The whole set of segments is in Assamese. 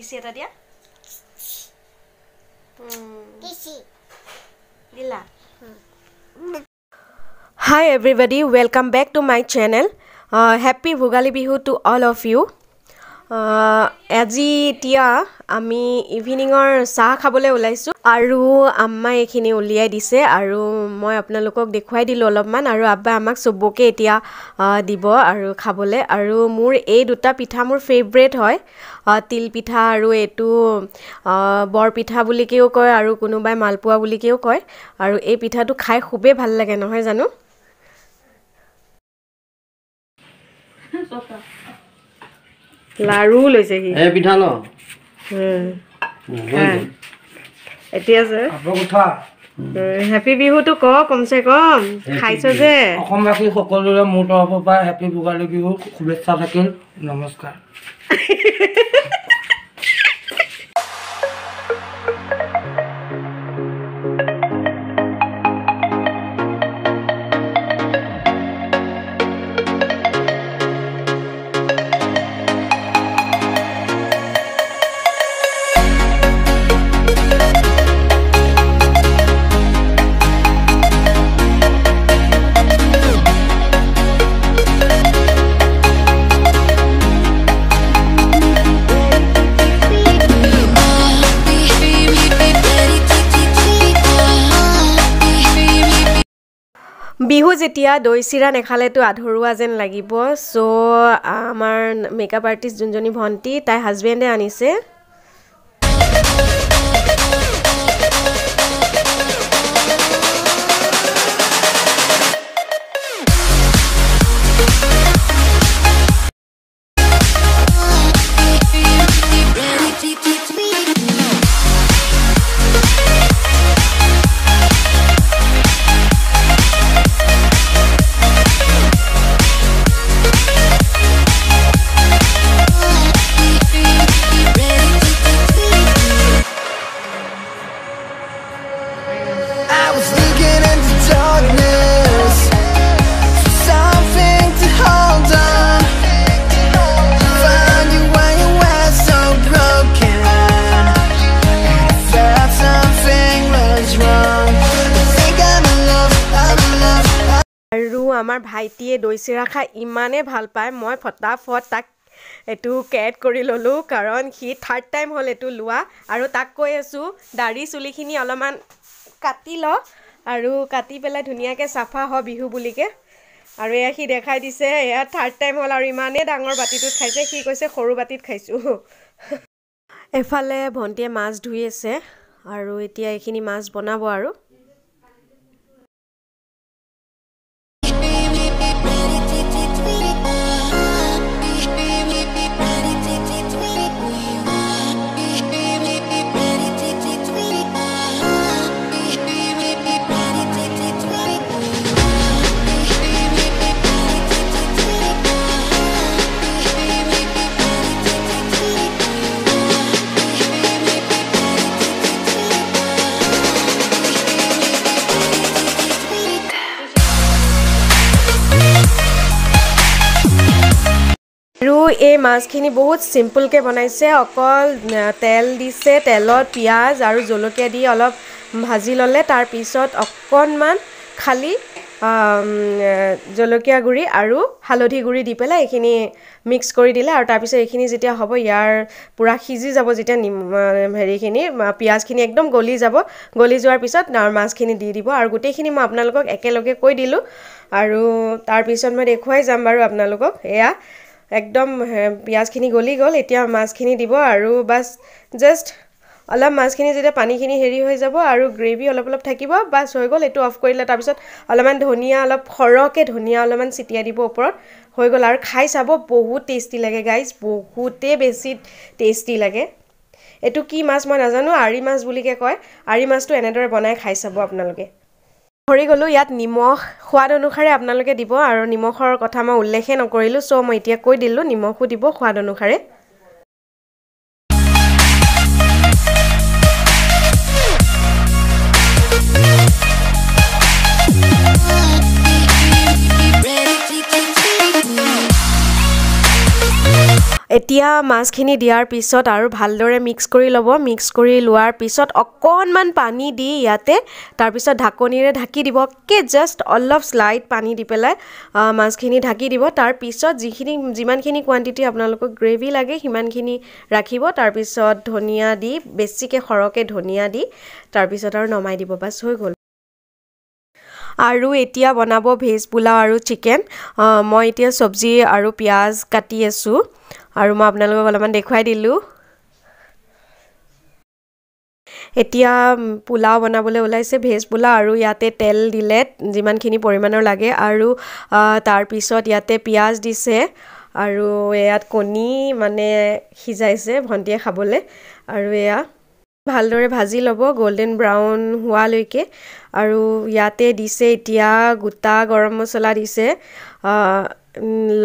किसी এটা দিয়া किसी দিলা Hi everybody, welcome back to my channel. Happy Bhogali Bihu to all of you. আজি তিয়া আমি ইভিনিংৰ চাহ খাবলৈ ওলাইছো আৰু আম্মা এখিনি উলিয়াই দিছে আৰু মই আপোনালোকক দেখুৱাই দিলো অলপমান আৰু আব্বা আমাক সবকে এতিয়া দিব আৰু খাবলৈ আৰু মোৰ এই দুটা পিঠা মোৰ ফেভৰেট হয় তিল পিঠা আৰু এটো বৰ পিঠা বুলি কেও কয় আৰু কোনোবাই মালপোৱা বুলি কেও কয় আৰু এই পিঠাটো খাই খুবেই ভাল লাগে নহয় জানো লাৰু লৈছে কি এ পিঠা ন এতিয়া যে আপগোঠা হ্যাপি বিহু তো কমসে কম খাইছো যে অসমবাসী সকলোৰে মোৰ তৰফৰ পৰা হ্যাপি ভোগালী বিহু শুভেচ্ছা থাকিল নমস্কাৰ বিহু যেতিয়া দৈ চিৰা নেখালেতো আধৰুৱা যেন লাগিব সো আমাৰ মেকআপ আৰ্টিষ্ট জুনজনী ভন্টি তাই হাজবেণ্ডে আনিছে আমাৰ ভাইটিয়ে দৈ চিৰা খাই ইমানে ভাল পায় মই ফটাফট তাক এটু কেট কৰি ললো কাৰণ হি থাৰ্ড টাইম হল এটু লোৱা আৰু তাক কৈ আছো দাড়ি চুলিখিনি অলমান কাটি ল আৰু কাটি পেলাই ধুনিয়াকে সাফা হ বিহু বুলিকে আৰু এয়া হি দেখাই দিছে এয়া থাৰ্ড টাইম হল আৰু ইমানে ডাঙৰ বাটিটোত খাইছে হি কৈছে সৰু বাটিত খাইছো এফালে ভন্টিয়ে মাছ ধুই আছে আৰু এতিয়া এখিনি মাছ বনাব আৰু আৰু এই মাছখিনি বহুত সিম্পল কে বনাইছে অকল তেল দিছে তেলত পিয়াজ আৰু জলকীয়া দি অলপ ভাজি ললে তাৰ পিছত অকনমান খালি জলকীয়া গুৰি আৰু হালধি গুৰি দি পেলাই এখিনি মিক্স কৰি দিলে আৰু তাৰ পিছত এখিনি যেতিয়া হ'ব ইয়াৰ পুৰা সিজি যাব যেতিয়া হেৰিখিনি পিয়াজখিনি একদম গলি যাব গলি যোৱাৰ পিছত মাছখিনি দি দিব আৰু গোটেইখিনি মই আপোনালোকক একেলগে কৈ দিলো আৰু তাৰ পিছত মই দেখুৱাই যাম বাৰু আপোনালোকক এয়া একদম পিয়াজখিনি গলি গল এতিয়া মাছখিনি দিব আৰু বাস জাস্ট অলপ মাছখিনি যেতিয়া পানীখিনি হেৰি হৈ যাব আৰু গ্ৰেভি অলপ অলপ থাকিব বাস হৈ গল এটো অফ কৰিলে তাৰ পিছত অলপমান ধনিয়া অলপ খৰকে ধনিয়া অলপমান চিটিয়া দিব ওপৰত হৈ গল আৰু খাই চাব বহুত টেস্টি লাগে গাইস বহুতে বেছি টেস্টি লাগে এটো কি মাছ মই নাজানো আৰি মাছ বুলিকে কয় আৰি মাছটো এনেদৰে বনাই খাই চাব আপোনালোকে হৰি গলো ইয়াত নিমখ সোৱাদ অনুসাৰে আপোনালোকে দিব আৰু নিমখৰ কথা মই উল্লেখে নকৰিলো সো মই এতিয়া কৈ দিলো নিমখও দিব সোৱাদ অনুসাৰে এতিয়া মাছখিনি দিয়াৰ পিছত আৰু ভালদৰে মিক্স কৰি ল'ব মিক্স কৰি লোৱাৰ পিছত অকণমান পানী দি ইয়াতে তাৰপিছত ঢাকনিৰে ঢাকি দিব জাষ্ট অলপ স্লাইড পানী দি পেলাই মাছখিনি ঢাকি দিব তাৰপিছত যিমানখিনি কোৱান্টিটি আপোনালোকক গ্ৰেভি লাগে সিমানখিনি ৰাখিব তাৰপিছত ধনিয়া দি বেছিকৈ সৰহকৈ ধনিয়া দি তাৰপিছত আৰু নমাই দিব বাছ হৈ গ'ল আৰু এতিয়া বনাব ভেজ পোলাও আৰু চিকেন মই এতিয়া চব্জি আৰু পিয়াজ কাটি আছোঁ আৰু মই আপোনালোকক অলপমান দেখুৱাই দিলোঁ এতিয়া পোলাও বনাবলৈ ওলাইছে ভেজ পোলাও আৰু ইয়াতে তেল দিলে যিমানখিনি পৰিমাণৰ লাগে আৰু তাৰপিছত ইয়াতে পিয়াজ দিছে আৰু ইয়াত কণী মানে সিজাইছে ভণ্টিয়ে খাবলৈ আৰু এয়া ভালদৰে ভাজি ল'ব গোল্ডেন ব্ৰাউন হোৱালৈকে আৰু ইয়াতে দিছে এতিয়া গোটা গৰম মছলা দিছে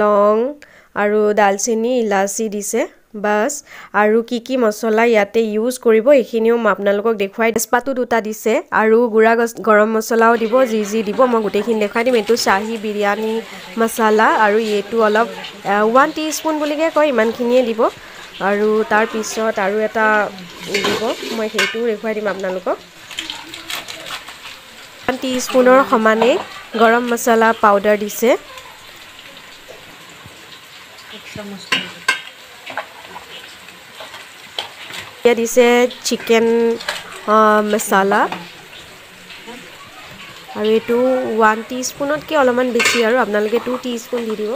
লং আৰু দালচেনি ইলাচি দিছে বাস আৰু কি মছলা ইয়াতে ইউজ কৰিব এইখিনিও মই আপোনালোকক দেখুৱাই তেজপাতো দুটা দিছে আৰু গুড়া গৰম মছলাও দিব যি দিব মই গোটেইখিনি দেখাই দিম এইটো শাহী বিৰিয়ানী মছলা আৰু এইটো অলপ 1 টিস্পুন বুলিকে কয় ইমানখিনিয়ে দিব আৰু তাৰ পিছত আৰু এটা দিব মই সেইটো দেখুৱাই দিম আপোনালোকক 1 টিস্পুনৰ সমানে গৰম মছলা পাউডাৰ দিছে এতিয়া দিছে চিকেন মছলা আৰু এইটো 1 টিস্পুনতকৈ অলপমান বেছি আৰু আপোনালোকে 2 টিস্পুন দি দিব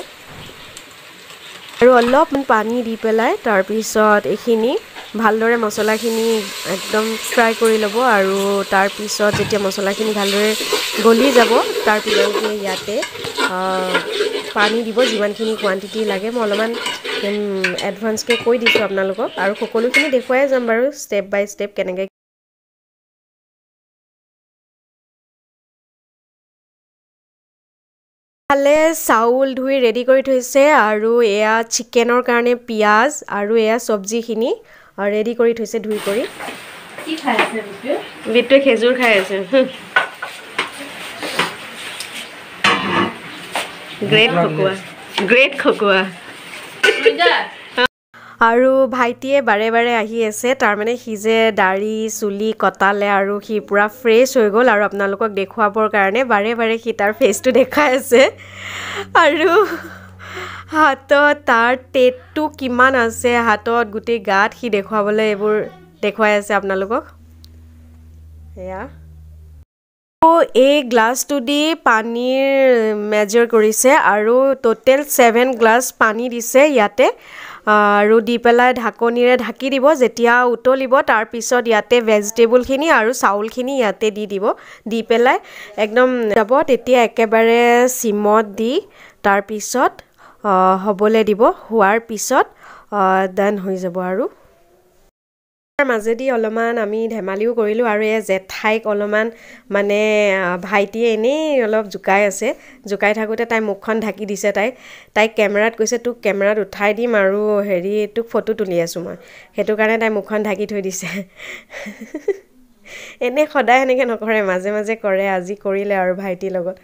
আৰু অলপমান পানী দি পেলাই তাৰপিছত এইখিনি ভালদৰে মছলাখিনি একদম ফ্ৰাই কৰি ল'ব আৰু তাৰপিছত যেতিয়া মছলাখিনি ভালদৰে গলি যাব তাৰপিছত ইয়াতে পানী দিব যিমানখিনি কোৱান্টিটি লাগে মই অলপমান এডভান্সকৈ কৈ দিছোঁ আপোনালোকক আৰু সকলোখিনি দেখুৱাই যাম বাৰু ষ্টেপ বাই ষ্টেপ কেনেকৈ ফালে চাউল ধুই ৰেডি কৰি থৈছে আৰু এয়া চিকেনৰ কাৰণে পিয়াজ আৰু এয়া চব্জিখিনি ৰেডি কৰি থৈছে ধুই কৰি কি খাই আছে বিটুৱে খেজুৰ খাই আছে গ্ৰেট খকুৱা আৰু ভাইটিয়ে বাৰে বাৰে আহি আছে তাৰমানে সি যে দাড়ি চুলি কটালে আৰু সি পুৰা ফ্ৰেছ হৈ গ'ল আৰু আপোনালোকক দেখুৱাবৰ কাৰণে বাৰে বাৰে সি তাৰ ফেচটো দেখাই আছে আৰু হাতত তাৰ টেটু কিমান আছে হাতত গোটেই গাত সি দেখুৱাবলৈ এইবোৰ দেখুৱাই আছে আপোনালোকক এয়া এই গ্লাছটো দি পানীৰ মেজাৰ কৰিছে আৰু টোটেল 7 গ্লাছ পানী দিছে ইয়াতে আৰু দি পেলাই ঢাকনিৰে ঢাকি দিব যেতিয়া উতলিব তাৰপিছত ইয়াতে ভেজিটেবলখিনি আৰু চাউলখিনি ইয়াতে দিব দি পেলাই একদম যাব তেতিয়া একেবাৰে সিমত দি তাৰপিছত হ'বলৈ দিব হোৱাৰ পিছত ডান হৈ যাব আৰু মাজেদি অলপমান আমি ধেমালিও কৰিলোঁ আৰু এই জেঠাইক অলপমান মানে ভাইটিয়ে এনেই অলপ জোকাই আছে জোকাই থাকোঁতে তাই মুখখন ঢাকি দিছে তাইক কেমেৰাত কৈছে তোক কেমেৰাত উঠাই দিম আৰু হেৰি তোক ফটো তুলি আছোঁ মই সেইটো কাৰণে তাই মুখখন ঢাকি থৈ দিছে এনে সদায় এনেকৈ নকৰে মাজে মাজে কৰে আজি কৰিলে আৰু ভাইটিৰ লগত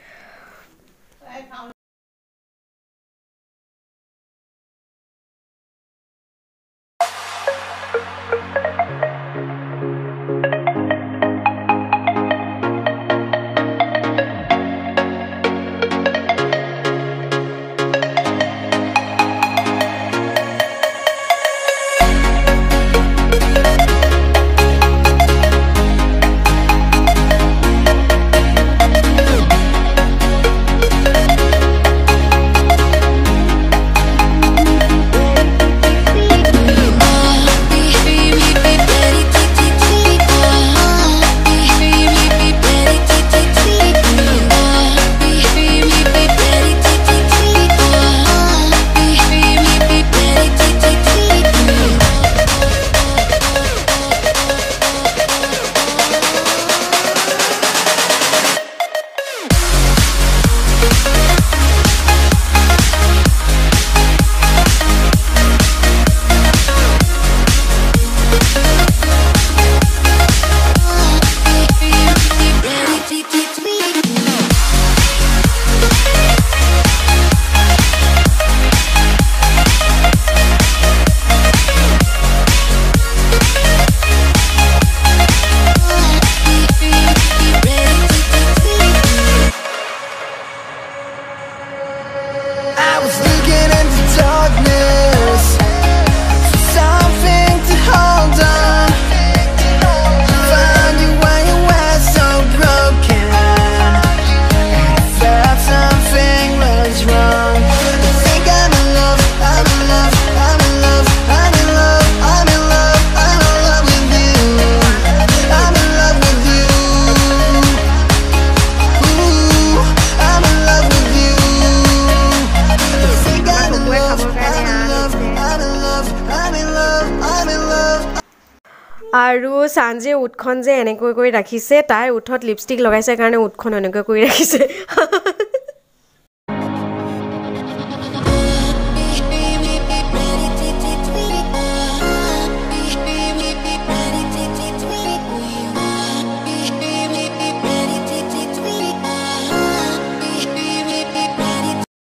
আৰু সাঞ্জে উঠখন যে এনেকৈ কৰি ৰাখিছে তাই উঠত লিপষ্টিক লগাইছে কাৰণে উঠখন এনেকৈ কৰি ৰাখিছে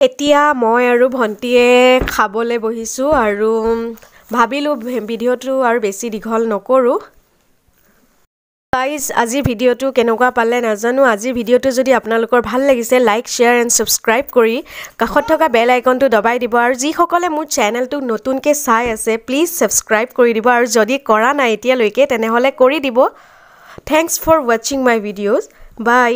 এতিয়া মই আৰু ভন্টিয়ে খাবলৈ বহিছো আৰু ভাবিলো ভিডিওটো আৰু বেছি দীঘল নকৰো গাইজ আজি ভিডিওটো কেনেকুৱা পালে নাজানো আজি ভিডিওটো যদি আপোনালোকৰ ভাল লাগিছে লাইক শেয়াৰ এণ্ড সাবস্ক্ৰাইব কৰি কাষত থকা বেল আইকনটো দবাই দিব আৰু যিসকলে মোৰ চেনেলটো নতুনকৈ চাই আছে প্লিজ সাবস্ক্ৰাইব কৰি দিব আৰু যদি কৰা নাই এতিয়ালৈকে তেনেহলে কৰি দিব thanks for watching my videos by